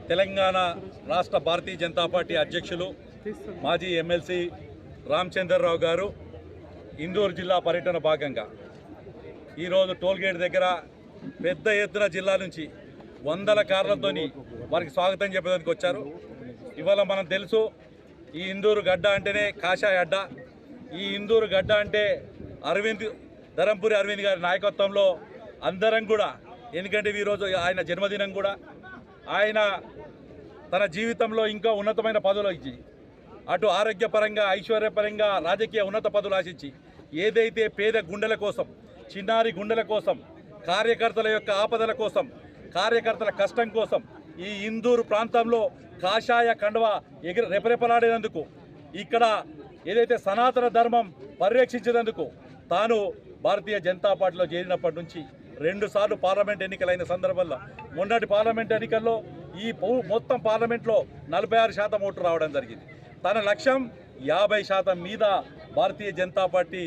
తెలంగాణ రాష్ట్ర భారతీయ జనతా పార్టీ అధ్యక్షులు మాజీ ఎమ్మెల్సీ రామచంద్రరావు గారు ఇందూరు జిల్లా పర్యటన భాగంగా ఈరోజు టోల్గేట్ దగ్గర పెద్ద ఎత్తున జిల్లా నుంచి వందల కార్లతో వారికి స్వాగతం చెప్పడానికి వచ్చారు. ఇవాళ మనం తెలుసు, ఈ ఇందూరు గడ్డ అంటేనే కాషాయ అడ్డ. ఈ ఇందూరు గడ్డ అంటే ధరంపురి అరవింద్ గారి నాయకత్వంలో అందరం కూడా, ఎందుకంటే ఈరోజు ఆయన జన్మదినం కూడా, ఆయన తన జీవితంలో ఇంకా ఉన్నతమైన పదవులు ఇచ్చి, అటు ఆరోగ్యపరంగా, ఐశ్వర్యపరంగా, రాజకీయ ఉన్నత పదవులు ఆశించి, ఏదైతే పేద గుండెల కోసం, చిన్నారి గుండెల కోసం, కార్యకర్తల యొక్క ఆపదల కోసం, కార్యకర్తల కష్టం కోసం ఈ ఇందూరు ప్రాంతంలో కాషాయ కండువా రెపరెపలాడేందుకు, ఇక్కడ ఏదైతే సనాతన ధర్మం పరిరక్షించేందుకు తాను భారతీయ జనతా పార్టీలో చేరినప్పటి నుంచి 2 సార్లు పార్లమెంట్ ఎన్నికలైన సందర్భంలో, మొన్నటి పార్లమెంట్ ఎన్నికల్లో ఈ మొత్తం పార్లమెంట్లో 46% ఓట్లు రావడం జరిగింది. తన లక్ష్యం 50% మీద భారతీయ జనతా పార్టీ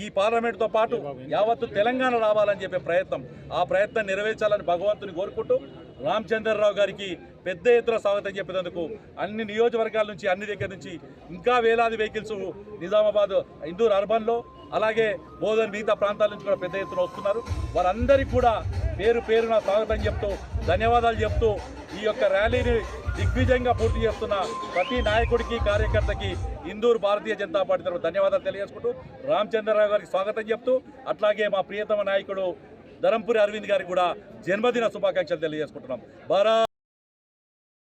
ఈ పార్లమెంట్తో పాటు యావత్తు తెలంగాణ రావాలని చెప్పే ప్రయత్నం, ఆ ప్రయత్నం నెరవేర్చాలని భగవంతుని కోరుకుంటూ రామచంద్రరావు గారికి పెద్ద ఎత్తున స్వాగతం చెప్పేందుకు అన్ని నియోజకవర్గాల నుంచి, అన్ని దగ్గర నుంచి ఇంకా వేలాది వెహికల్స్ నిజామాబాద్ ఇందూరు అర్బన్లో, అలాగే బోధన్ మిగతా ప్రాంతాల నుంచి కూడా పెద్ద ఎత్తున వస్తున్నారు. వారందరికీ కూడా పేరు పేరున స్వాగతం చెప్తూ, ధన్యవాదాలు చెప్తూ, ఈ యొక్క ర్యాలీని దిగ్విజయంగా పూర్తి చేస్తున్న ప్రతి నాయకుడికి, కార్యకర్తకి ఇందూరు భారతీయ జనతా పార్టీ తరఫున ధన్యవాదాలు తెలియజేసుకుంటూ, రామచంద్రరావు గారికి స్వాగతం చెప్తూ, అట్లాగే మా ప్రియతమ నాయకుడు ధరంపురి అరవింద్ గారికి కూడా జన్మదిన శుభాకాంక్షలు తెలియజేసుకుంటున్నాం.